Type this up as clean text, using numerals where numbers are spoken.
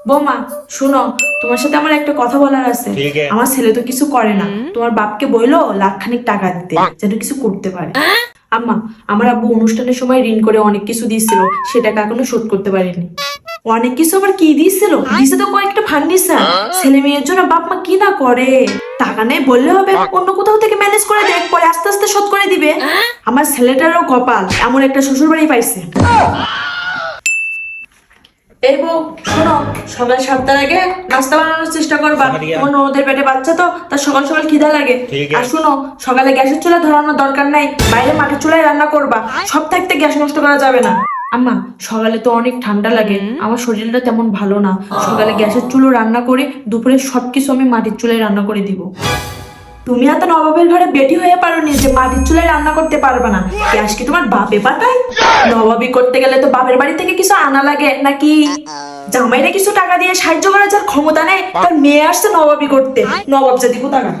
বৌমা শুনো, তোমার সাথে আমার একটা কথা বলার আছে। আমার ছেলে তো কিছু করে না, তোমার বাপকে বইলো লাখখানিক টাকা দিতে যেন কিছু করতে পারে। আম্মা, আমার আব্বু অনুষ্ঠানের সময় ঋণ করে অনেক কিছু দিয়েছিল, সে টাকা এখনো শোধ করতে পারেনি। অনেক কিছু আবার কি দিয়েছিল, দিছে তো কয়েকটা ফার্নিচার। ছেলে মেয়ের জন্য বাপ মা কি না করে। টাকা নেই বললে হবে, অন্য কোথাও থেকে ম্যানেজ করে দেখ, পরে আস্তে আস্তে শোধ করে দিবে। আমার ছেলেটারও কপাল, এমন একটা শ্বশুর বাড়ি পাইছে। এই বউ শোনো, সকাল 7টার আগে নাস্তা বানানোর চেষ্টা করবা। তোমার ননদের পেটে বাচ্চা তো, তার সকাল সকাল খিদা লাগে। আর শোনো, সকালে গ্যাসের চুলা ধরানোর দরকার নাই, বাইরে মাটির চুলায় রান্না করবা। সব থাকতে গ্যাস নষ্ট করা যাবে না। আম্মা, সকালে তো অনেক ঠান্ডা লাগে, আমার শরীরটা তেমন ভালো না। সকালে গ্যাসের চুলো রান্না করে, দুপুরে সবকিছু আমি মাটির চুলায় রান্না করে দিব। তুমি এত নবাবের ঘরে বেটি হয়ে পারোনি যে মাটির চুলায় রান্না করতে পারবে না। গ্যাস কি তোমার বাপে পাঠায়? নবাবি করতে গেলে তো বাপের বাড়ি থেকে কিছু আনা লাগে নাকি? জামাইরে কিছু টাকা দিয়ে সাহায্য করার যার ক্ষমতা নেই, তার মেয়ে আসছে নবাবি করতে। নবাব জাতি কোথাকার।